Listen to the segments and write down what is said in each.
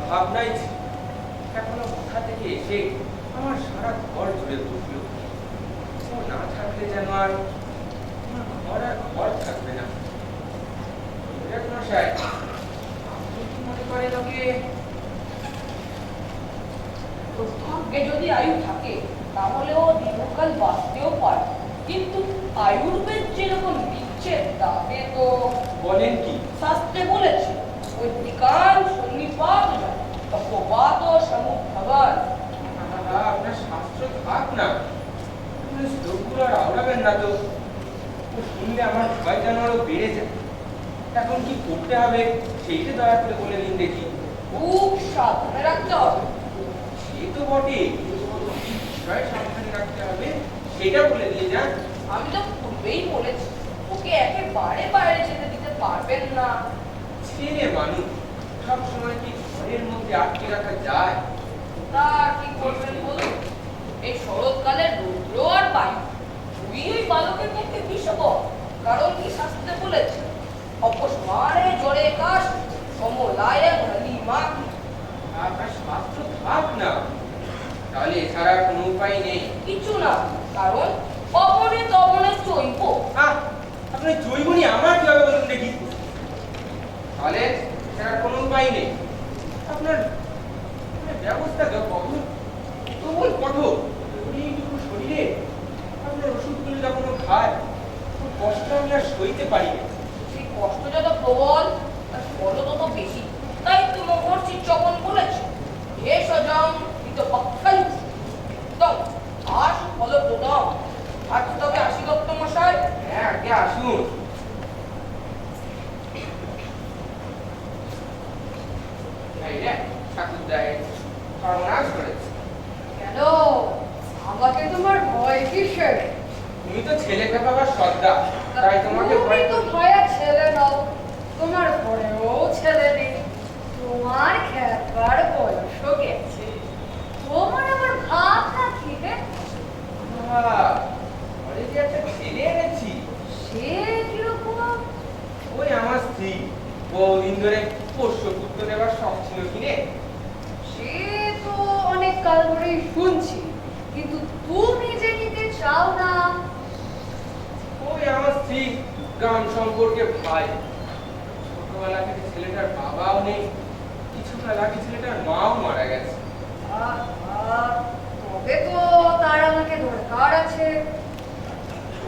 ভাবনাই ছিল, এখনো কোথা থেকে এসে আমার সারা ঘর জুড়ে বসলো। ও না থাকলে যেন আর ঘর আর ঘর থাকবে না। মশাই, আপনি কি মনে করেন ওকে? ভাগ্যে যদি আয়ু থাকে তাহলে ও দীর্ঘকাল বাঁচতেও পারে, কিন্তু আয়ুর্বেদ যেরকম বিচ্ছেদ তাতে তো। বলেন কি? শাস্ত্রে বলেছে বৈদিকান সন্নিপাত অপবাদ সমুদ্ভবান। আপনার শাস্ত্র থাক না, শ্লোকগুলো আর আওড়াবেন না তো। শুনলে আমার ভয় যেন আরো বেড়ে যায়। এখন কি করতে হবে সেইটা দয়া করে বলে দিন দেখি। খুব সাবধানে রাখতে হবে। সে তো বটে, বিষয় সাবধানে রাখতে হবে সেটা বলে দিয়ে যান। আমি তো পূর্বেই বলেছি ওকে একেবারে বাইরে যেতে দিতে পারবেন না। ছেলে মানুষ, সব সময় কি ঘরের মধ্যে আটকে রাখা যায়? তা কি করবেন বলুন? এই শরৎকালের রৌদ্র আর বায়ু দুই ওই বালকের পক্ষে বিষকর। কারণ কি শাস্ত্রে বলেছে অপস্মারে জলে কাশ সমলায় মা। আপনার শাস্ত্র থাক না, তাহলে এছাড়া কোনো উপায় নেই। কিছু না, কারণ অপনে তপনে চৈব। আপনি জৈবনী আমার কি হবে বলুন দেখি। তাহলে এছাড়া কোনো উপায় নেই। আপনার ব্যবস্থা প্রবল কঠোর। এইটুকু শরীরে আপনার ওষুধগুলো যখন খায়, কষ্ট আমি আর সইতে পারি না। সেই কষ্ট যত প্রবল তার ফলও তত বেশি। তাই তো মহর্ষি চবন বলেছে ভেষজং হিতপক্ষান্তম আশু ফলপ্রদম। আজ তবে আসি দত্ত মশাই। হ্যাঁ, আগে আসুন। ঠাকুরদায় সর্বনাশ করেছে। কেন আমাকে তোমার ভয় কিসের? তুমি তো ছেলে খেপাবার শ্রদ্ধা, তাই তোমাকে ভয় তুমি তো ভয়া ছেলে নাও, তোমার ঘরেও ছেলে নেই, তোমার খেপার বয়সও গেছে, তোমার আবার ভাব থাকিবে। ঘরে যে একটা ছেলে এনেছি। সে কিরকম? ওই আমার স্ত্রী বহুদিন ধরে পোষ্যপুত্র নেবার শখ ছিল কিনে। সে তো অনেক কাল ধরেই শুনছি, কিন্তু তুমি যে নিতে চাও না। ওই আমার স্ত্রী গ্রাম সম্পর্কে ভাই, ছোটবেলা থেকে ছেলেটার বাবাও নেই, কিছুকাল আগে ছেলেটার মাও মারা গেছে। তবে তো তার আমাকে দরকার আছে।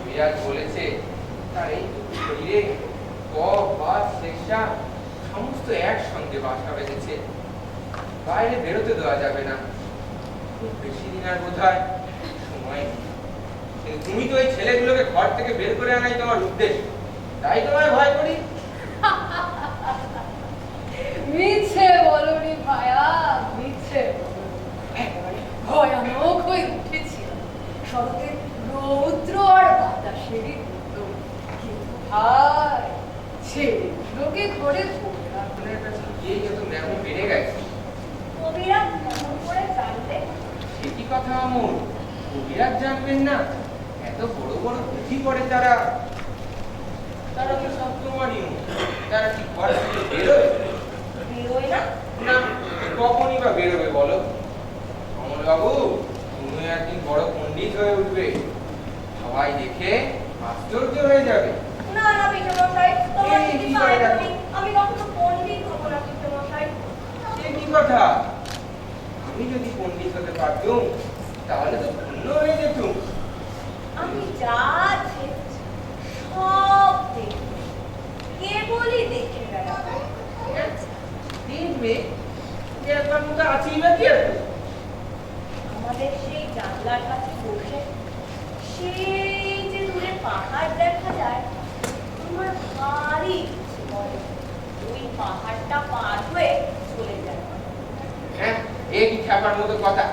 বিরাট বলেছে তার এই শরীরে কফ বাত শেষা সমস্ত একসঙ্গে বাসা বেঁধেছে, বাইরে বেরোতে দেওয়া যাবে না। খুব বেশি দিন আর বোধ হয় সময় নেই। কিন্তু তুমি তো ওই ছেলেগুলোকে ঘর থেকে বের করে আনাই তোমার উদ্দেশ্য, তাই তোমায় ভয় করি। মিছে বলনি ভায়া, মিছে ভয়ানক হয়ে উঠেছিল শরতের রৌদ্র আর বাতাসেরই মতো। কিন্তু ভাই ছেলেগুলোকে ঘরে ধরে রাখলে এই যত ম্যামো বেড়ে গেছে। কবিরা কেমন করে জানবে? সেটি কথা আমর, কবিরাজ জানবেন না? এত বড় বড় পুঁথি পড়ে তারা। তারা তো সব তোমারই মতো। তারা কি ঘর থেকে বেরোয়? বেরোয় না? না, কখনই বা বেরোবে বলো? অমলবাবু, তুমি একদিন বড় পণ্ডিত হয়ে উঠবে, সবাই দেখে আশ্চর্য হয়ে যাবে। না না পিতামশাই, তোমার এই যদি কি পায়ে করে দেখো? পড়ি, আমি কখনো পণ্ডিত হব না পিতামশাই। সে কি কথা? আমি যদি পণ্ডিত হতে পারতুম তাহলে তো ধন্য হয়ে যেতুম। আমি যা দেখছি সব দেখি, কেবলই দেখে বেড়াবো। দেখবে যে আপনার মতো আছেই বা কি আছে? আমাদের সেই জানলার কাছে বসে সেই যে দূরে পাহাড় দেখা যায়, আমার ভারী ইচ্ছে করে ওই পাহাড়টা পার হয়ে চলে যায়। হ্যাঁ, এই কি খ্যাপার মতো কথা?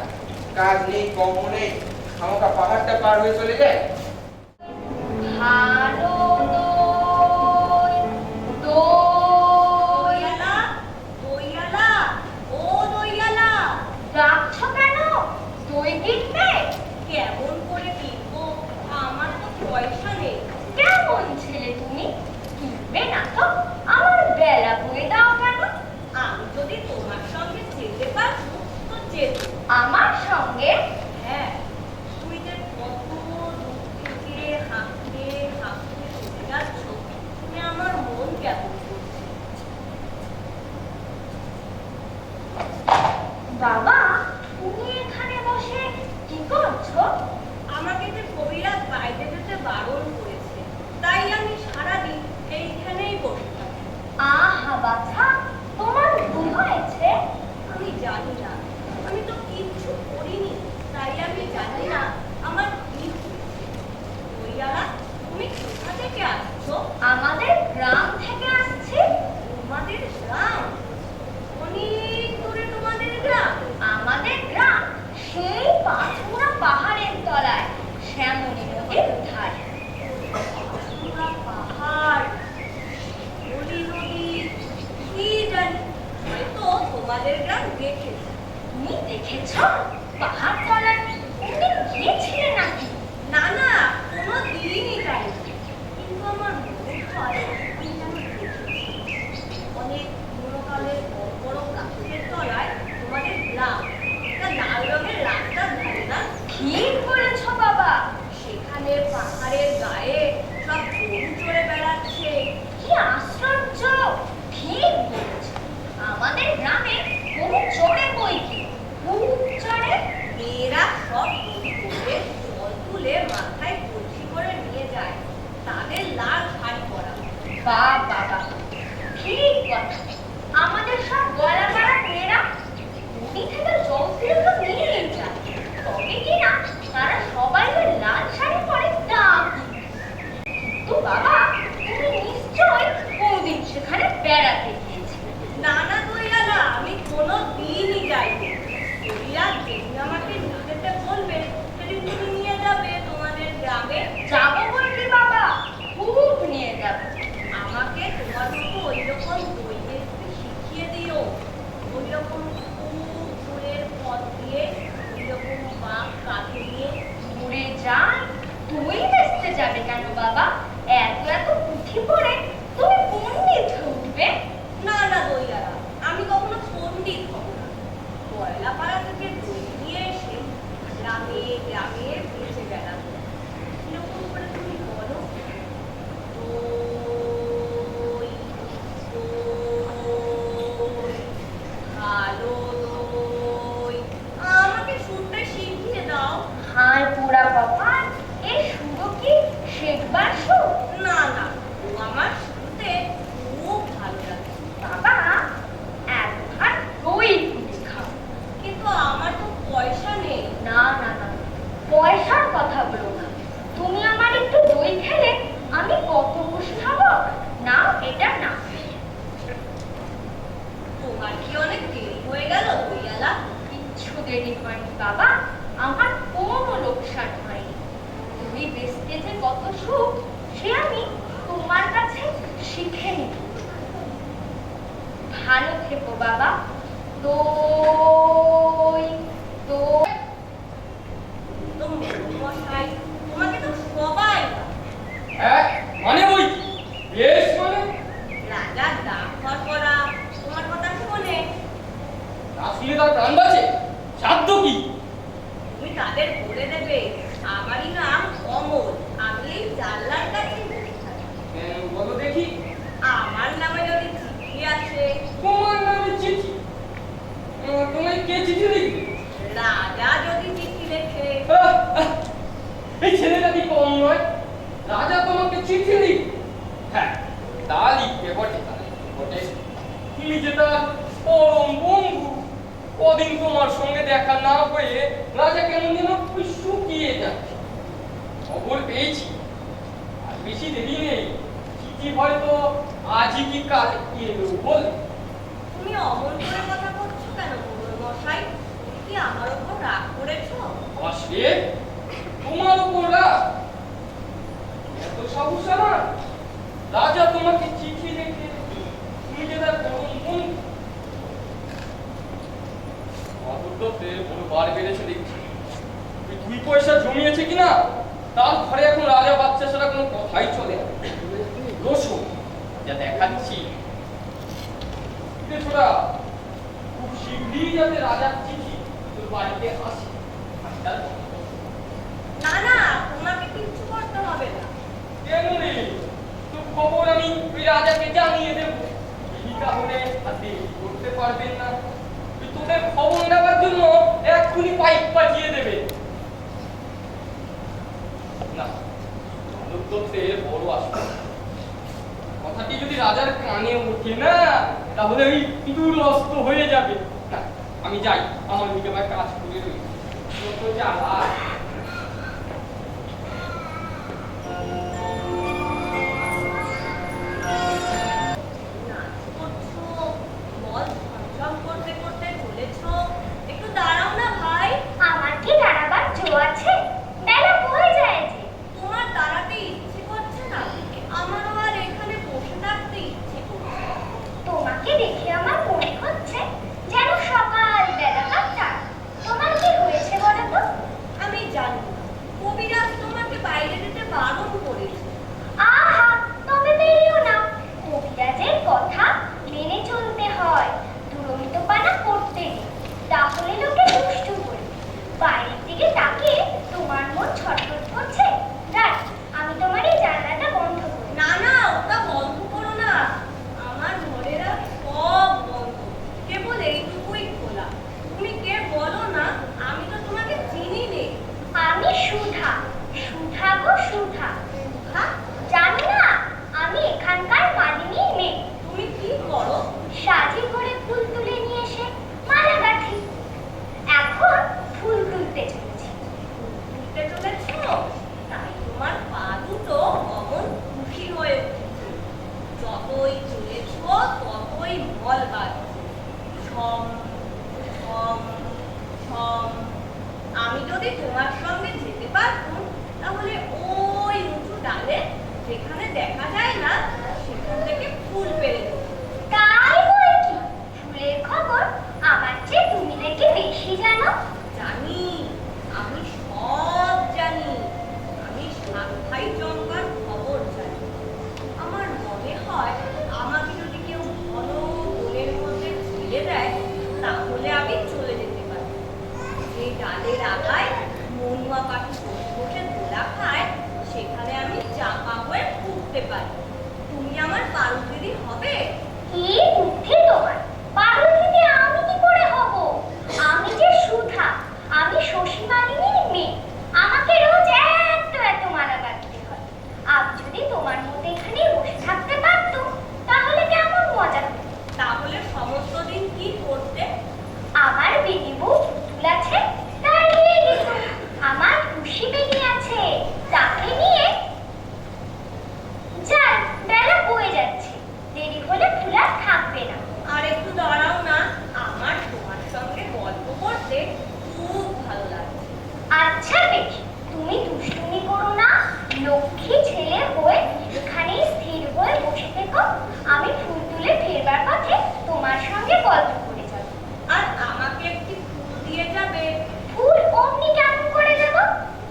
কাজ নেই, কর্ম নেই, আমাকে পাহাড়টা পার হয়ে চলে যায়। ভালো দই, দইয়ালা, দইয়ালা, ও দইয়ালা, ডাকছো কেন? দই কিনবে? কেমন করে কিনবো? আমার তো পয়সা নেই। কেমন ছেলে তুমি? কিনবে না তো আমার বেলা বয়ে দাও কেন? আমি যদি তোমার সঙ্গে বাবা, তুমি এখানে বসে কি করছো? আমাকে যে কবিরাজ বাইরে যেতে বারণ করেছে, তাই আমি সারাদিন এইখানেই বসে থাকি। আহা বাছা, তোমার ভুল হয়েছে। আমি জানি না, আমি তো কিচ্ছু করিনি, তাই আমি জানি না আমার কি হয়েছে। ওইয়ারা, তুমি কোথা থেকে আসছো? আমাদের গ্রাম থেকে আসছি। তোমাদের গ্রাম? অনেক দূরে তোমাদের গ্রাম? আমাদের গ্রাম সেই পাঁচমুড়া পাহাড়ের তলায়, শ্যামলী নদীর ধারে। পাঁচমুড়া পাহাড়, বলি নদী, কি জানি, হয়তো তোমাদের গ্রাম দেখেছি। তুমি দেখেছ পাহাড় তলায়? তুমি গিয়েছিলে নাকি? না না, কোনো দিনই যাইনি, কিন্তু আমার মনে হয় আমি যেন দেখেছি। অনেক পুরোকালের বড় বড় গাছের তলায় তোমাদের গ্রাম, একটা লাল রঙের রাস্তার ধারে না? ঠিক বলেছ বাবা। সেখানে পাহাড়ের গায়ে সব গরু চড়ে বেড়াচ্ছে। কি আশ্চর্য! ঠিক বলেছ। আমাদের গ্রামে গরু চড়ে বই কি, খুব চড়ে। মেয়েরা সব গরু করে জল তুলে মাথায় কলসি করে নিয়ে যায়, তাদের লাল শাড়ি পরা। বাবা, ঠিক কথা। আমাদের সব গলা মারা মেয়েরা নদী থেকে জল তুলে তো নিয়েই যায়, তবে কিনা তারা সবাই ওই লাল শাড়ি পরে তা কি। তো বাবা, তুমি নিশ্চয়ই কোনদিন সেখানে বেড়াতে গিয়েছিলে। না না দইয়ালা, আমি কোনো দিনই যাইনি। কবিরাজ যেদিন আমাকে নিয়ে যেতে বলবে, সেদিন তুমি নিয়ে যাবে তোমাদের গ্রামে। যাবো বই কি বাবা, খুব নিয়ে যাবো। আমাকে তোমার মতো ওই রকম দই বেচতে শিখিয়ে দিও। ওই রকম খুব দূরের পথ দিয়ে, ওই রকম বাঁক কাঁধে নিয়ে। ঘুরে যান, তুমি বেচতে যাবে কেন বাবা? এত এত পুঁথি পড়ে তুমি পণ্ডিত উঠবে। না না দইয়ালা, আমি কখনো পণ্ডিত হব না। কয়লাপাড়া থেকে দই নিয়ে এসে গ্রামে গ্রামে বেঁচে বেড়াবো। কিরকম করে তুমি বলো? দই, দই, ভালো দই। আমাকে সুরটা শিখিয়ে দাও। হায় পোড়া বাবা, এই শুধু কি শেখবার সুর? না না, ও আমার শুনতে খুব ভালো লাগে। বাবা, এক ভাত দই কিনে খাও। কিন্তু আমার তো পয়সা নেই। না না না, পয়সার কথা বলো না। তুমি আমার একটু দই খেলে আমি কত খুশি হব। না এটা না। তোমার কি অনেক দেরি হয়ে গেল দইয়ালা? কিচ্ছু দেরি হয়নি বাবা, আমার কোনো লোকসান হয়নি। তুমি বেচতে যে কত সুখ, সে আমি তোমার কাছে শিখে নিব। ভালো থেকো বাবা। দই দই। তো মশাই, তোমাকে তো সবাই হ্যাঁ, মানে বই কি? বেশ মানে রাজার ডাক করা তোমার কথা শোনে। আসলে তার প্রাণ বাঁচে, সাধ্য কি? তুমি তাদের বলে দেবে আমারই নাম অমল, আমি এই জানলার কাছে বসে থাকি। বলো দেখি। আমার নামে যদি চিঠি আসে, তোমার নামে চিঠি? তোমায় কে চিঠি লিখবে? রাজা যদি চিঠি লেখে, এই ছেলেটা কি কম নয়? রাজা তোমাকে চিঠি লিখবে? হ্যাঁ, তা লিখবে বটে, তা লিখবে বটে। তুমি যে তার পরম বন্ধু, কদিন তোমার সঙ্গে দেখা না হয়ে রাজা কেমন যেন শুকিয়ে যাচ্ছে। খবর পেয়েছি, আর বেশি দেরি নেই, চিঠি হয়তো আজই কি কাল এলো বলে। তুমি অমল করে কথা বলছো কেন মোড়ল মশাই? তুমি কি আমার উপর রাগ করেছো? আসলে তোমার উপর রাগ? এত সাহস আমার? রাজা তোমাকে চিঠি লিখে তুমি যে তার পরম বন্ধু। মাধুর্যতে বড় বার বেড়েছে দেখছি। ওই 2 পয়সা জমিয়েছে কিনা তার ঘরে এখন রাজা বাচ্চা ছাড়া কোনো কথাই চলে না। রসুন যা দেখাচ্ছি, ছোড়া খুব শীঘ্রই যাতে রাজার চিঠি তোর বাড়িতে আসে। না না, তোমাকে কিচ্ছু করতে হবে না। কেন রে? তো খবর আমি ওই রাজাকে জানিয়ে দেব। এই তাহলে আর দেরি করতে পারবেন না। তোদের খবর নেওয়ার পাইপ পাঠিয়ে দেবে। না, আলোকতত্ত্বে বড় আসবে। কথাটি যদি রাজার কানে ওঠে না, তাহলে ওই দুরস্ত হয়ে যাবে। না, আমি যাই, আমার দিকে আমার কাজ করে রয়েছে। কত জ্বালা। নাচ করছো, বল ঝমঝম করতে করতে চলেছো। একটু দাঁড়াও না ভাই। আমার কি দাঁড়াবার জো আছে? বেলা বয়ে যায় যে। তোমার দাঁড়াতে ইচ্ছে করছে না, আমারও আর এখানে বসে থাকতে ইচ্ছে করছে না। তোমাকে দেখে আমার মনে হচ্ছে যেন সকাল বেলাকার চাঁদ। তোমার কি হয়েছে বলো তো? আমি জানি না, কবিরাজ তোমাকে বাইরে যেতে বারণ করেছে। আহা, তবে বেরিও না। কবিরাজের কথা মেনে চলতে হয়, দুরন্তপানা করতে নেই, তাহলে লোকে দুষ্টু করবে। বাইরের দিকে তাকিয়ে তোমার মন ছটফট করছে। রাখ, আমি তোমার এই জানলাটা বন্ধ করি। না না, ওটা বন্ধ করো না। আমার ঘরেরা সব বন্ধ, কেবল এইটুকুই খোলা। তুমি কে বলো না, আমি তো তোমাকে চিনি নে। আমি সুধা, সুধা গো সুধা। সুধা? জানো না, আমি এখানকার মালিনীর মেয়ে। তুমি কি করো? সাজি করে ফুল তুলে নিয়ে এসে মালা গাঁথি। এখন ফুল তুলতে চলেছি। ঘুরতে চলেছো, তাই তোমার পা দুটো অমন খুশি হয়ে উঠেছে। যতই চলেছো ততই মল বাড়ছে। ছম ছম ছম। আমি যদি তোমার সঙ্গে যেতে পারতুম, তাহলে ওই উঁচু ডালে যেখানে দেখা যায় না, সেখান থেকে ফুল পেরে দিতাম। তাই বই কি? ফুলের খবর আমার চেয়ে তুমি দেখি বেশি জানো। জানি, আমি সব জানি। আমি সাত ভাই জঙ্কার খবর জানি। আমার মনে হয় আমাকে যদি কেউ ঘন বনের মধ্যে ছেড়ে দেয়, তাহলে আমি চলে যেতে পারি। যে ডালের আগায় মনুয়া পাখি বসে বসে দোলা খায়, সেখানে আমি চাপা হয়ে উঠতে পারি। তুমি আমার পারুদিদি হবে? কি বুদ্ধি তোমার! পার্বতীতে আমি কি করে হব? আমি যে সুধা, আমি শশী মালিনীর মেয়ে। আমাকে রোজ এত মালা গাঁথতে হয়। আমি যদি তোমার মতো এখানে বসে থাকতে পারতুম, তাহলে কেমন মজা হতো। তাহলে সমস্ত দিন কি করতে? আমার বেটি বউ পুতুল আছে, দাঁড়িয়ে গেল। আমার খুশি বেটি আছে, তাকে নিয়ে যাই। বেলা বয়ে যাচ্ছে, দেরি হলে ফুল আর থাকবে না। আর একটু দাঁড়াও না, আমার তোমার সঙ্গে গল্প করতে খুব ভালো লাগছে। আচ্ছা বেশ, তুমি দুষ্টুমি করো না। লক্ষ্মী ছেলে হয়ে এখানেই স্থির হয়ে বসে থেকো। আমি ফুল তুলে ফেরবার পথে তোমার সঙ্গে গল্প করে যাব। আর আমাকে একটি ফুল দিয়ে যাবে। ফুল অমনি কেমন করে দেব?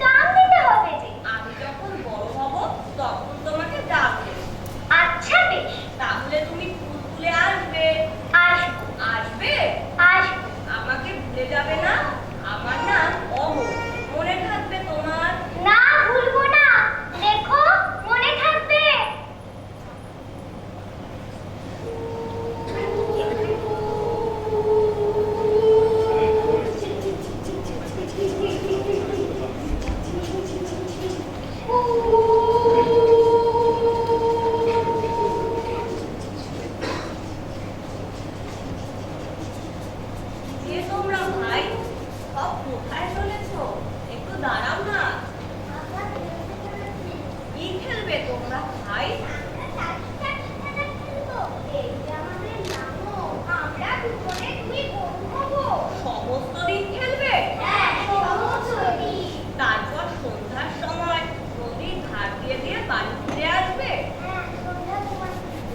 দাম দিতে হবে যে। আমি যখন বড় হব, তখন তোমাকে দাম দেব। আচ্ছা বেশ, তাহলে তুমি ফুল তুলে আসবে। আসবো আসবে? আসবো। আমাকে ভুলে যাবে না। আমার নাম অমর, মনে থাকবে তোমার? না, ভুলবো না। দেখো, মনে থাকবে। যে তোমরা ভাই, সব কোথায় চলেছো? একটু দাঁড়াও না। কি খেলবে তোমরা ভাই? আমরা দুজনে দুই বন্ধু হবো। সমস্ত দিন খেলবে? হ্যাঁ, সমস্ত দিন। তারপর সন্ধ্যার সময় নদীর ধার দিয়ে দিয়ে বাড়ি ফিরে আসবে। হ্যাঁ, সন্ধ্যা তোমার দিব।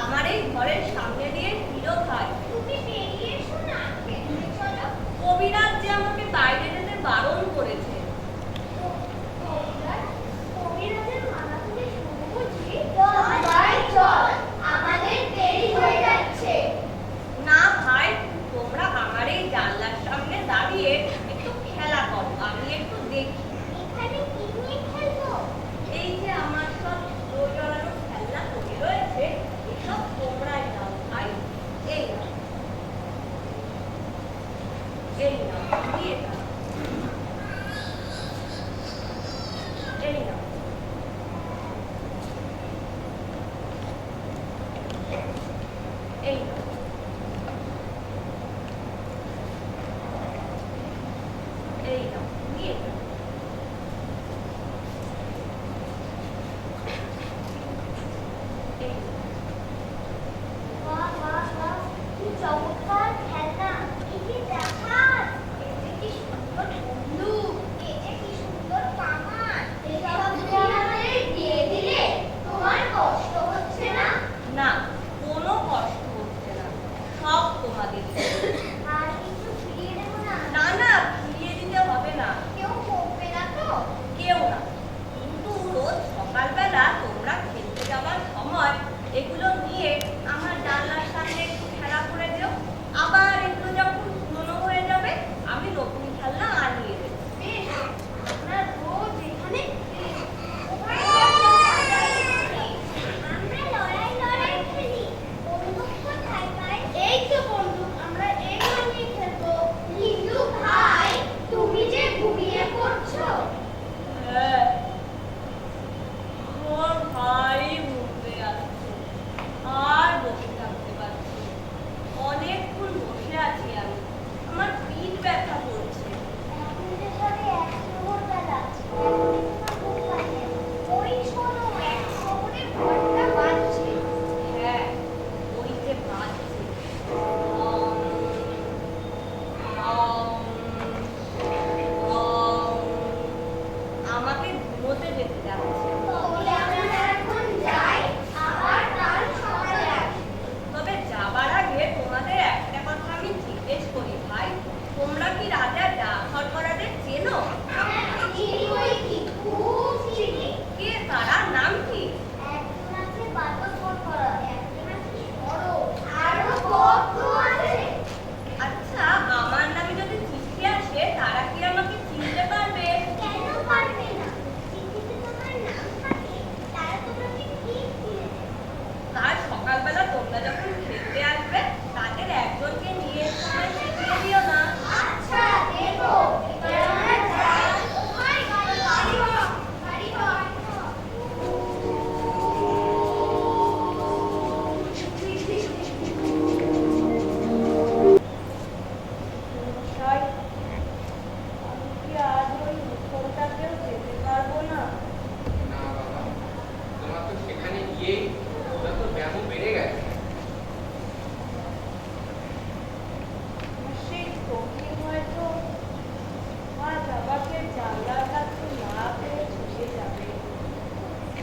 আমার এই ঘরের সামনে দিয়ে ফিরো ভাই। তুমি বেরিয়ে এসো না, ভেতরে চলো। কবিরাজ যে আমাকে বাইরে যেতে বারণ করেছে। কবিরাজের মালা তুলে শুরু বুঝি? চল ভাই চল, আমাদের দেরি হয়ে যাচ্ছে। না ভাই, তোমরা আমার এই জানলার সামনে দাঁড়িয়ে একটু খেলা করো, আমি একটু দেখি। এখানে কি নিয়ে খেলবো? এই যে আমার সব দই জড়ানো খেলনা পড়ে রয়েছে, এসব তোমরাই নাও ভাই। এই নাও, এই নাও, দিয়ে দাও। এই নাও। এই নাও। এই নাও, তুমি এই নাও। এই নাও। বাহ বাহ বাহ, কি চমৎকার খেলনা! এই যে জাহাজ, এই যে কি সুন্দর বন্দুক, এই যে কি সুন্দর কামান, এসব যদি আমাদের দিয়ে দিলে তোমার কষ্ট হচ্ছে না? না, কোনো কষ্ট হচ্ছে না, সব তোমাদের। আর কিছু ফিরিয়ে দেবো না? না না, ফিরিয়ে দিতে হবে না, কেউ বকবে না তো? কেউ না। কিন্তু রোজ সকালবেলা তোমরা খেলতে যাওয়ার সময় এগুলো নিয়ে আমার জানলার সামনে একটু খেলা করে দিও। আবার এগুলো যখন পুরনো হয়ে যাবে আমি নতুন খেলনা আনিয়ে দেবো। বেশ, আমরা রোজ এখানে আমরা লড়াই লড়াই খেলি। বন্দুক কোথায় ভাই? এই তো বন্দুক, আমরা এগুলো নিয়ে খেলবো। কিন্তু ভাই, তুমি যে ঘুমিয়ে পড়ছো। হ্যাঁ, আমার ভাই ঘুমতে আসছে, আর বসে থাকতে পারছি না। অনেকক্ষণ বসে আছি আমি, আমার পিঠ ব্যথা করছে। এখন যে সবে ১ প্রহর বেলা, এখন তোমার ঘুম পাচ্ছে। ওই শোনো, ১ প্রহরে ঘন্টা বাজছে। হ্যাঁ, ওই যে বাজছে। আমাকে ঘুমোতে যেতে যাচ্ছে। তাহলে আমরা এখন যাই, আবার কাল সকালে আসি। তবে যাবার আগে তোমাদের একটা কথা আমি জিজ্ঞেস করি ভাই, তোমরা কি রাজা সরবরাদের চেনো? চিনি বৈকি, খুব চিনি। কে তারা, নাম কি? একজন আছে বাতাসরবরা, একজন আছে সরব, আরো কত আছে। আচ্ছা, আমার নামে যদি চিঠি আসে তারা কি আমাকে চিনতে পারবে? কেন পারবে না? চিঠিতে তোমার নাম থাকে, তারা তোমাকে ঠিক চিনে নেবে। কাল সকালবেলা তোমরা যখন খেলতে আসবে তাদের একজনকে নিয়ে এসে আমায় শিখিয়ে দিও না। আচ্ছা, দেবো। এবার আমরা যাই। ওই গাড়ি ঘর, গাড়ি ঘর। মশাই, আমি কি আজ ওই উঠোনটাতেও যেতে পারবো না? না বাবা, তোমার তো সেখানে গিয়েই যত ব্যায়াম বেড়ে গেছে। সেই ফকির হয়তো আজ আমাকে জানলার কাছে না পেয়ে চলে যাবে।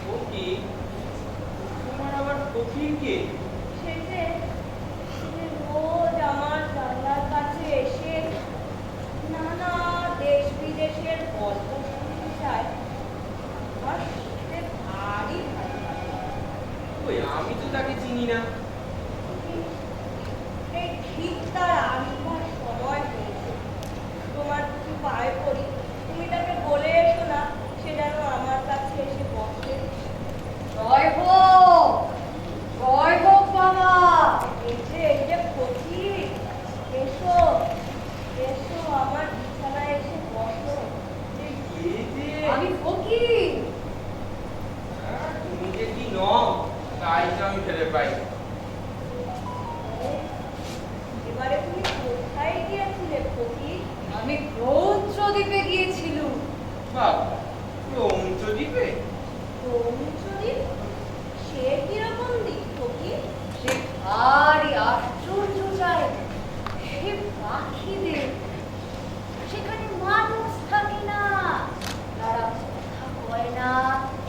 ফকির? তোমার আবার ফকির কে? সে যে রোজ আমার জানলার কাছে এসে নানা দেশ বিদেশের গল্প শুনতে চায়, আমার শুনতে ভারী ভালো লাগে। ওই আমি তো তাকে চিনি না। এই ঠিক তার আসবার সময় হয়েছে। তোমার দুটি পায়ে পড়ি, তুমি তাকে বলে এসো না সে যেন আমার কাছে এসে বসে। জয় হোক, জয় হোক বাবা। এই যে ফকির, এসো এসো আমার বিছানায় এসে বসো। এই যে আমি ফকির। তুমি যে কি নও তাই তো আমি ভেবে পাই। এবারে তুমি কোথায় গিয়েছিলে ফকির? আমি ক্রৌঞ্চ দ্বীপে গিয়েছিলুম। বাবা, দ্বীপে? পৌঁছদ্বীপ? সে কিরকম দ্বীপ ফকির? সে ভারী আশ্চর্য জায়গা। সে পাখিদের, সেখানে মানুষ থাকে না, তারা কথা কয় না,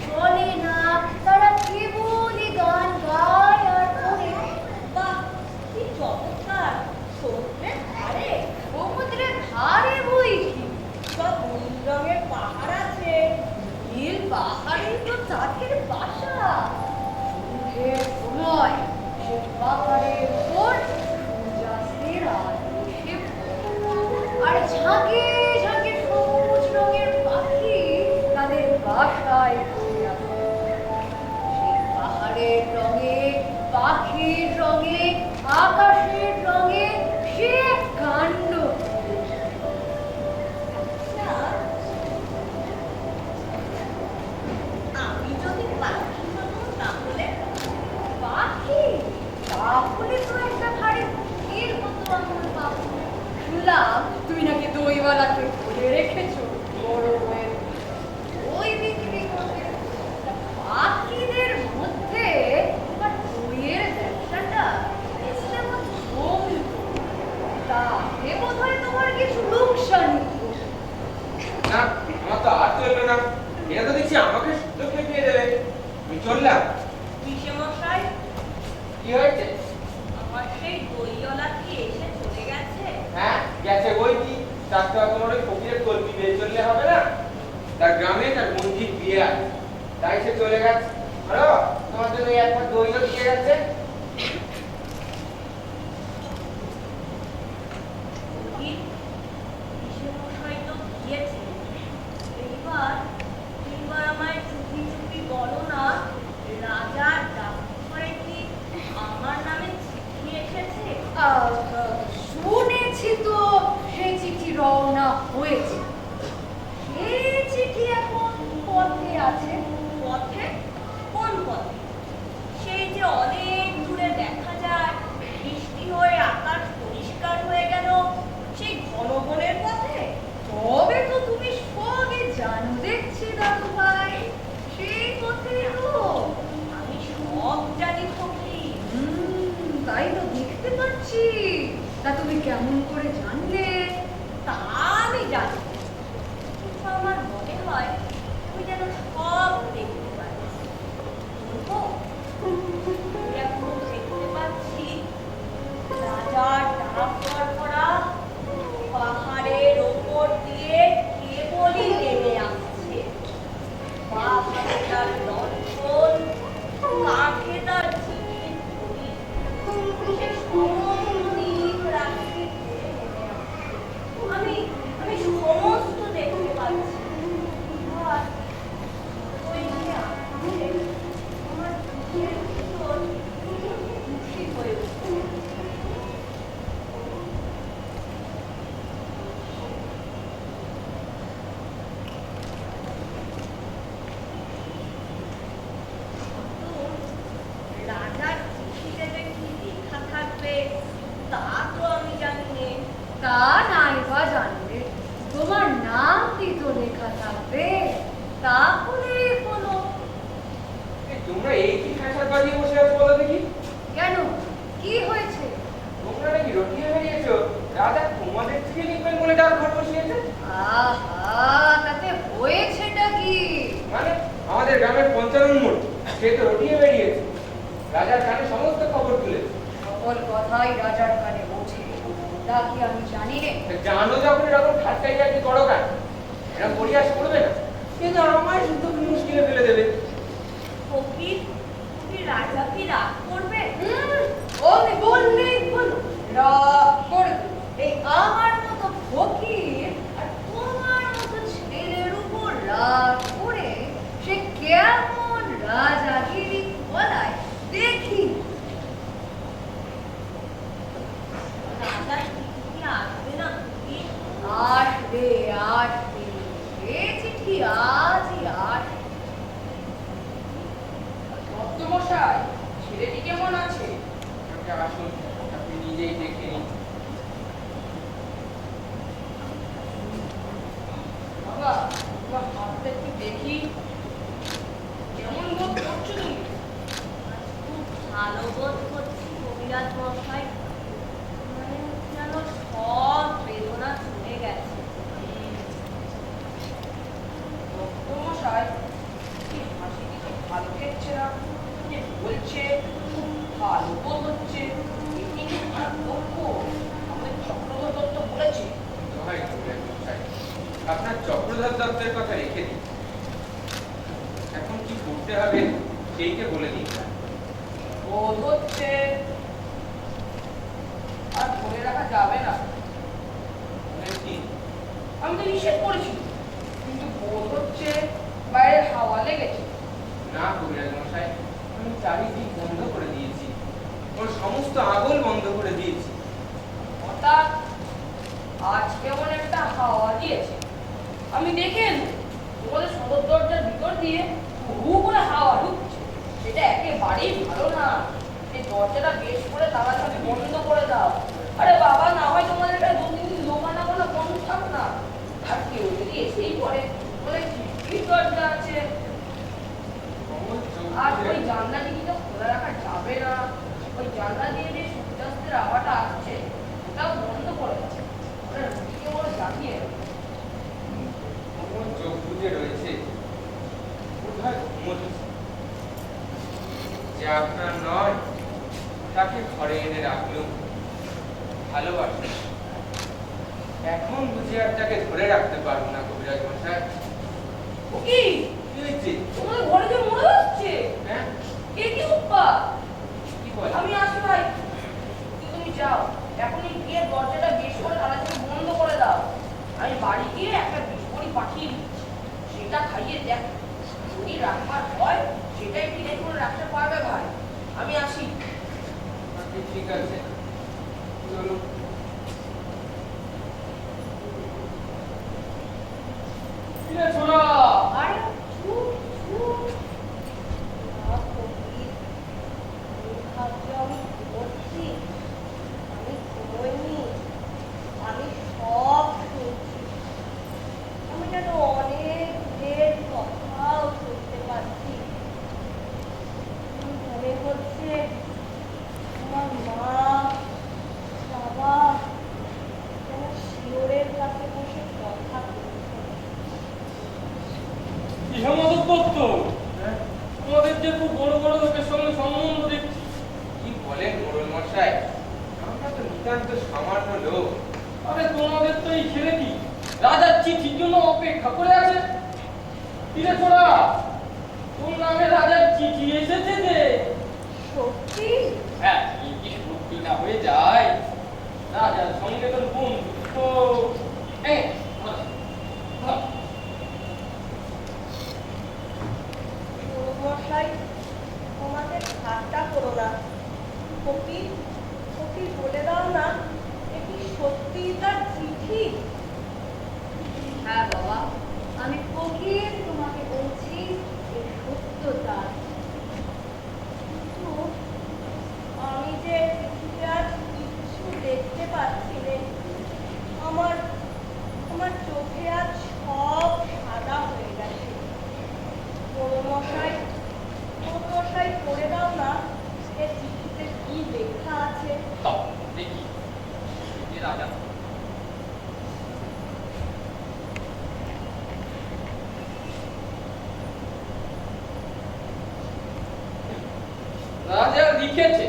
চলে না, তারা কেবলই গান গায় আর করে। বাহ, কি চমৎকার! সমুদ্রের ধারে সমুদ্রের ধারে বই কি, সব নীল রঙের পাহাড় আছে। নীল পাহাড়েই তো চাঁদের বাসা। সন্ধ্যের সময় সে পাহাড়ের উপর সূর্যাস্তের আলো এসে পড়ে। আর ঝাঁকে ঝাঁকে সবুজ রঙের পাখি তাদের বাসায় ফিরে আসে। সেই পাহাড়ের রঙে, পাখির রঙে, আকাশের রঙে সে এক কাণ্ড। শুনলাম তুমি নাকি দইওয়ালাকে ধরে রেখেছো বড় হয়ে দই বিক্রি করে। তা বাকিদের মধ্যে তোমার দইয়ের ব্যবসাটা বেশ যেমন জমতো, তাতে বোধহয় তোমার কিছু লোকসানই হতো। না, আমার তো আর চলবে না। এরা তো দেখছি আমাকে শুদ্ধ খেপিয়ে দেবে। আমি চললাম। কিসে মশাই? কি হয়েছে? আমার সেই দইওয়ালা কি এসে চলে গেছে? হ্যাঁ, গেছে বই কি? তার তো এখন ওই ফকিরের কলমি বের চললে হবে না। তার গ্রামে তার মন্দির বিয়ে আছে, তাই সে চলে গেছে। আরো তোমার জন্য এই একটা দইও দিয়ে গেছে। কি? কিসে মশাই তো গিয়েছে। এইবার এইবার আমায় চুপি চুপি বলো না, রাজার ডাকঘরে কি আমার নামে চিঠি এসেছে? শুনেছি তো সেই চিঠি রওনা হয়েছে। সেই চিঠি এখন পথে আছে। পথে? কোন পথে? সেই যে অনেক দূরে দেখা যায়, বৃষ্টি হয়ে আকাশ পরিষ্কার হয়ে গেল, সেই ঘন বনের পথে? তবে তো তুমি সবই জানো দেখছি দাদু ভাই, সেই পথে তো। আমি সব জানি খুকি। তাই তো দেখতে পাচ্ছি। তা তুমি কেমন করে জানলে? তা আমি জানি, কিন্তু আমার মনে হয় তুমি যেন সব দেখতে পাচ্ছি। দেখো, এখন দেখতে পাচ্ছি রাজার ডাক করা পাহাড়ের ওপর দিয়ে কেবলই নেমে আসছে। বাহারে তার লণ্ঠন, কাঁধে তার ঝিঁঝির ঘড়ি, সে সমস্ত দিক রাত্রি ধরে নেমে আসছে। আমি সমস্ত দেখতে পাচ্ছি। আর ওই যে আসছে, আমার বুকের ভিতর খুশি হয়ে উঠছে। রাজার চিঠিতে যে কি লেখা থাকবে তা তো আমি জানি নে। তা নাই বা জানবে, তোমার নামটি তো লেখা থাকবে, তাহলে কোনো। এই তোমরা এই কি ফ্যাশন বাজিয়ে বসে আছো বলো দেখি? কেন, কি হয়েছে? তোমরা নাকি রটিয়ে বেরিয়েছো, রাজা তোমাদের চিঠি লিখবেন বলে ডাক ঘর বসিয়েছে। আহা, তাতে হয়েছেটা কি? মানে আমাদের গ্রামের পঞ্চানন মূর্তি সে তো রটিয়ে বেরিয়েছে, রাজার কানে সমস্ত খবর তুলেছে। সকল কথাই রাজার কানে পৌঁছে, তা কি আমি জানি রে? জানো যখন এরকম ঠাট্টাই আর কি করো কেন? এরা পরিহাস করবে না, কিন্তু আমায় শুদ্ধ মুশকিলে ফেলে দেবে। ফকির, তুমি রাজা কি রাগ করবে? ওকে বললেই বলো, রাগ করবে। এই আমার মতো ফকির আর তোমার মতো ছেলের উপর রাগ করে সে কেমন রাজাগিরি বলায় দেখি। রাজা চিঠি আসবে না ফকির? আসবে আসবে, এ চিঠি আজই আসবে। ভক্তমশাই, ছেলেটি কেমন আছে? আপনি আসুন, আপনি নিজেই দেখে নিন। বাবা, তোমার হাতটা একটু দেখি। কেমন বোধ করছো তুমি? আজ খুব ভালো বোধ করছি কবিরাজ মশাই। মানে যেন সব বেদনা চলে গেছে। ভক্তমশাই, কি হাসি কি তো ভালো ঠেকছে না। যে বলছে খুব ভালো বোধ হচ্ছে, এটি কি আর লক্ষ্য? আমাদের চক্রধর দত্ত বলেছে। দোহাই কবিরাজ মশাই, আপনার চক্রধর দত্তের কথা রেখে দিন। এখন কি করতে হবে সেইটা বলে দিন। বোধ হচ্ছে আর ধরে রাখা যাবে না। মানে কি? আমি তো নিষেধ করেছি, কিন্তু বোধ হচ্ছে বাইরের হাওয়া লেগেছে। না কবিরাজ মশাই, আমি চারিদিক বন্ধ করে দিয়েছি, ওর সমস্ত আগল বন্ধ করে দিয়েছি। হঠাৎ আজ কেমন একটা হাওয়া দিয়েছে। আমি দেখে এলুম, তোমাদের সদর দরজার ভিতর দিয়ে হু করে হাওয়া ঢুকছে। সেটা একেবারেই ভালো না। এই দরজাটা বেশ করে তাড়াতাড়ি বন্ধ করে দাও। আরে বাবা, না হয় তোমাদের এখানে 2-3 দিন লোক যে আপনার নয় তাকে ঘরে এনে রাখলুম ভালোবাসা। এখন বুঝি আর তাকে ধরে রাখতে পারবো না কবিরাজ মশাই। ও কি কি হয়েছে? তোমার ঘরে যে মরে যাচ্ছে হ্যাঁ, এ কি উৎপাত? কি বলে? আমি আসি ভাই, তুমি যাও এখনই গিয়ে দরজাটা বেশ করে তাড়াতাড়ি বন্ধ করে দাও। আমি বাড়ি গিয়ে একটা বিস্কুট পাঠিয়ে দিচ্ছি, সেটা খাইয়ে দেখ, যদি রাখবার হয় সেটাই কিনে করে রাখতে পারবে ভাই। আমি আসি। আচ্ছা, ঠিক আছে, চলো। কিরে ছোড়া, আরে চুপ চুপ। না ফকির, আমি ভাবছি আমি ঘুমোচ্ছি। আমি ঘুমোইনি, আমি সব শুনছি। আমি যেন অনেক ঢের কথাও শুনতে পাচ্ছি। মনে হচ্ছে আমার মা বাবা যেন শিওরের কাছে বসে কথা বলছে। ইহামত দত্ত, হ্যাঁ, তোমাদের যে খুব বড় বড় লোকের সঙ্গে সম্বন্ধ দেখছি। কি বলেন মোড়ল মশাই, আমরা তো নিতান্ত সামান্য লোক। আরে তোমাদের তো এই ছেলেটি রাজার চিঠির জন্য অপেক্ষা করে আছে। কিরে ছোড়া, তোর নামে রাজার চিঠি এসেছে যে। সত্যি? হ্যাঁ, এই কি সত্যি না হয়ে যায়? রাজার সঙ্গে তোর বন্ধুত্ব। এই, ধর, ধর। মশাই, তোমাদের ঠাট্টা করো না। ফকির, ফকির বলে দাও না, এ কি সত্যি তার চিঠি? হ্যাঁ বাবা, আমি ফকির তোমাকে বলছি এ সত্যতা। কিন্তু আমি যে চিঠিতে আজ কিচ্ছু দেখতে পাচ্ছি নে। আমার আমার চোখে আজ সব সাদা হয়ে গেছে। বড় মশাই, পড়ে দাও না, এ চিঠিতে কি লেখা আছে। দাও, দেখি। এই রাজা। রাজা লিখেছে,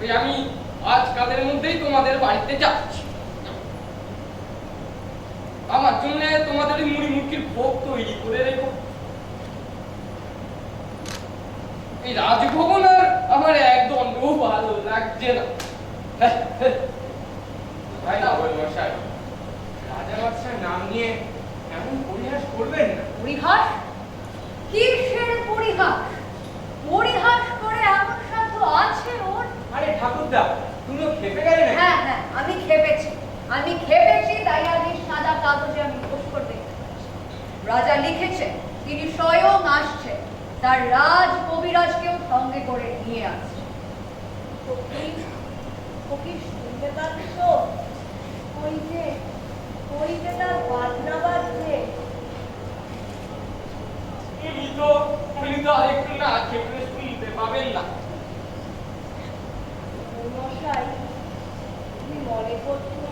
ওই আমি আজকালের মধ্যেই তোমাদের বাড়িতে যাচ্ছি। আমার জন্য তোমাদের ওই মুড়ি মুরগির ভোগ তৈরি করে রেখো। এই রাজভবন আর আমার একদম ভালো লাগছে না। ভাই মোড়ল মশাই, রাজা বাদশার নাম নিয়ে এমন পরিহাস করবেন না। পরিহাস? কিসের পরিহাস? পরিহাস করে এমন সাধ্য আছে ওর? আরে ঠাকুরদা, তুমিও খেপে গেলে না? হ্যাঁ হ্যাঁ, আমি খেপেছি, তাই আজ এই সাদা কাগজে আমি মুখোশ করে দেখতে পাচ্ছি। রাজা লিখেছে তিনি স্বয়ং আসছে, তার রাজ কবিরাজকেও সঙ্গে করে নিয়ে আসছে। ফকির, ফকির শুনতে পাচ্ছ? ওই যে তার বাজনা বাজছে। উনি তো আরেকটু না খেপে শুনতে পাবেন না। মশাই, তুমি মনে করছো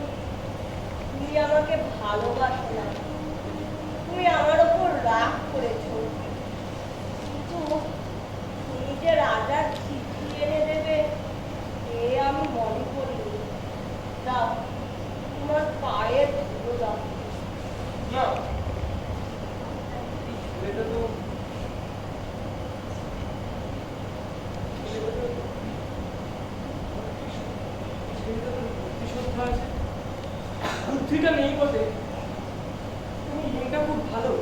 তুমি আমাকে ভালোবাসো না, তুমি আমার ওপর রাগ করেছো। কিন্তু তুমি যে রাজার চিঠি এনে দেবে এ আমি মনে করিনি। দাও, তোমার পায়ে ধুলো দাও। না, এই ছেলেটা তো শ্রদ্ধা আছে, বুদ্ধিটা নেই বটে, এবং মনটা খুব ভালো।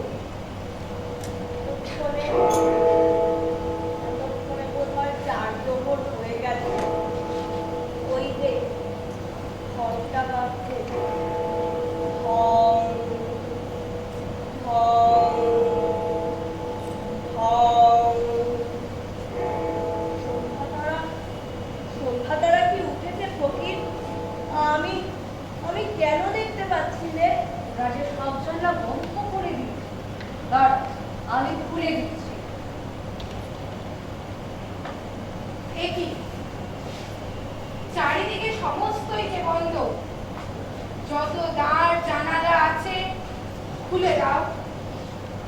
এতক্ষণে বোধহয় 4 জোহর হয়ে গেছে। ওই যে ঘন্টা বাজছে, ঢং ঢং ঢং। সন্ধ্যা তারা কি উঠেছে ফকির? আমি আমি কেন দেখতে পাচ্ছি রে? রাজের সব জানলা বন্ধ করে দিল। দাঁড়া, আমি খুলে দিচ্ছি। এ কি? চারিদিকে সমস্তই যে বন্ধ, যত দ্বার জানালা আছে খুলে দাও,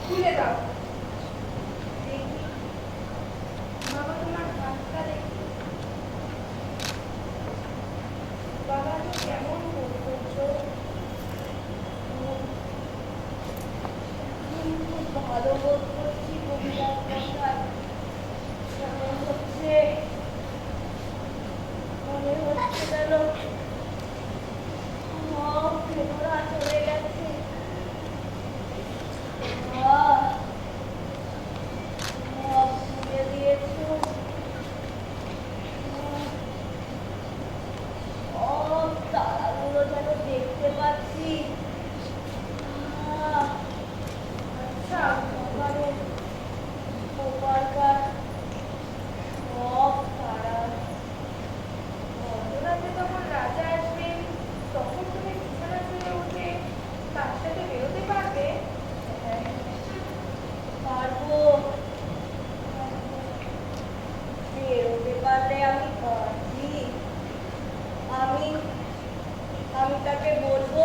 খুলে দাও। দেখি, বাবা তো কেমন কৌতূহল। খুব ভালো বোধ করছি কবিতার কথায়। মনে হচ্ছে যেন সব ভেতরা চলে গেছে। সব ভুলে দিয়েছো। সব তারাগুলো যেন দেখতে পাচ্ছি। আচ্ছা ভগবানের উপকার সব তারা। মধ্যরাতে তখন রাজা আসবেন, তখন তুমি বিছানা ছেড়ে উঠে তার সাথে বেরোতে পারবে? পারবো। বেরোতে পারলে আমি বাঁচি। আমি আমি তাকে বলবো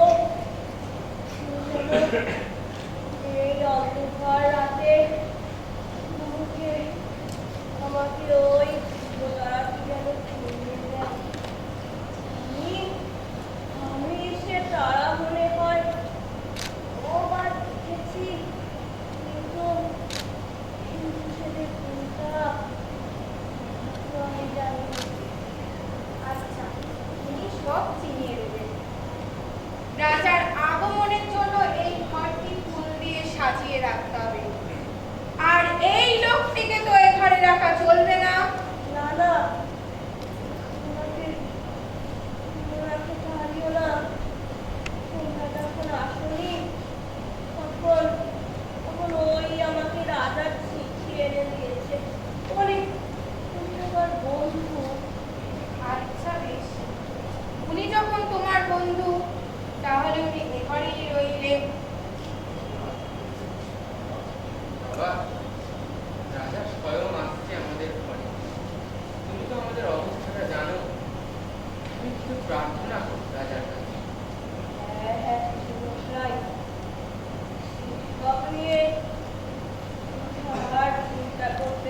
এই অন্ধকার রাতে আমাকে ওই তারাটি যেন ছড়িয়ে দেয়। আমি সে তারা মনে হয় ওবার দেখেছি, কিন্তু সেদের কোনটা আমি জানি না। আচ্ছা, উনি সব চিনিয়ে দেবেন। রাজার আগমনের জন্য এই ঘরটি ফুল দিয়ে সাজিয়ে রাখতে হবে। আর এই লোকটিকে তো এ ঘরে রাখা চলবে না। না না, তোমাকে হারিও না। তোমরা যখন আসনি তখন ওই আমাকে রাজার চিঠি এনে দিয়েছে। অনেক আমার বন্ধু। আচ্ছা বেশ, উনি যখন তোমার বন্ধু, তাহলে উনি এ ঘরেই রইলেন। বাবা, রাজা স্বয়ং আসছে আমাদের ঘরে। তুমি তো আমাদের অবস্থাটা জানো। তুমি কিছু প্রার্থনা করো রাজার কাছে। হ্যাঁ হ্যাঁ, মশাই, শিক্ষক নিয়ে আর চিন্তা করতে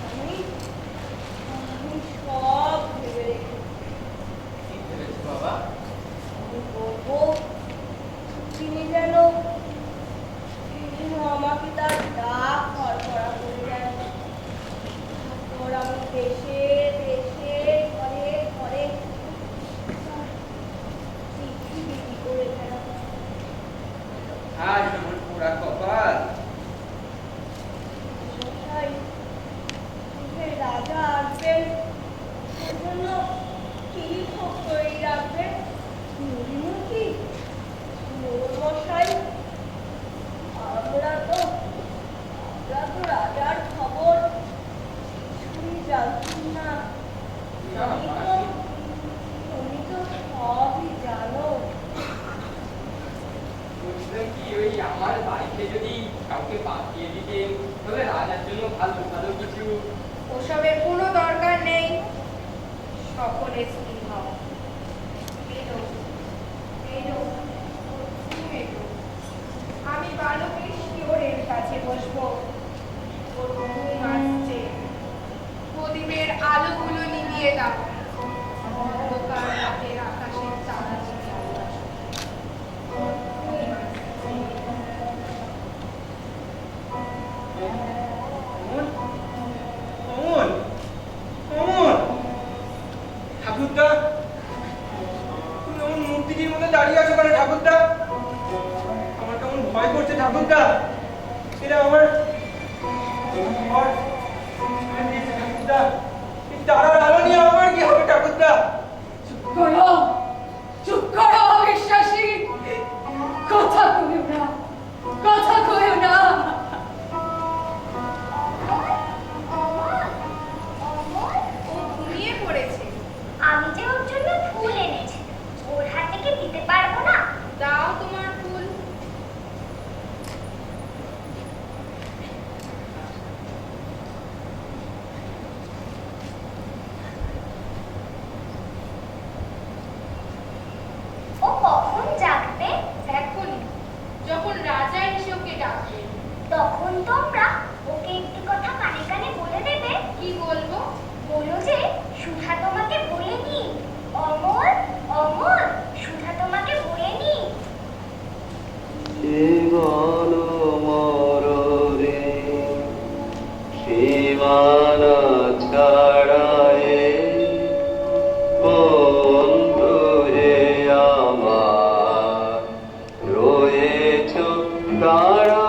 আমি আমি সব ভেবে রেখেছি। কি ভেবেছো বাবা? আমি বলবো তিনি যেন আমাকে তার ডাক খড়খড়া করে দেন। তারপর আমি দেশে দেশে ঘরে ঘরে তার চিঠি বিক্রি করে ফেলাম। আজ আমার পোড়া কপাল। মশাই, যে রাজা আসবেন ওর জন্য কি ভোগ তৈরি রাখবেন? মুড়ি মশাই, আমরা তো রাজার খবর কিছুই জানতাম না। তুমি তো সবই জানো। বলছিলাম কি, ওই আমার বাড়িতে যদি কাউকে পাঠিয়ে দিতেন তাহলে রাজার জন্য ভালো ভালো কিছু। ওসবের কোনো দরকার নেই। সকলে স্থির হও। এলো, এলো, তুমি এলো। আমি বালকের শিওরের কাছে বসবো। ওর ঘুম আসছে। প্রদীপের আলোগুলো নিভিয়ে দাও। অন্ধকার রাতের আকাশের তারা নিভে আলো আসবে। ঘুম আসছে। অমন অমন অমন ঠাকুরদা, তুমি অমন মূর্তিটির মধ্যে দাঁড়িয়ে আছো কেন ঠাকুরদা? আমার কেমন ভয় করছে ঠাকুরদা। এটা আমার ঘর। ঠাকুরদা, এই তারার আলো নিয়ে আমার কি হবে ঠাকুরদা? চুপ করো, চুপ করো অবিশ্বাসী। কথা কইও না, কথা কইও না। অমর, অমর, ও ঘুমিয়ে পড়েছে। আমি যে ওর জন্য ফুল এনেছি, ওর হাত থেকে দিতে পারবো না। দাও তোমার ফুল। তারা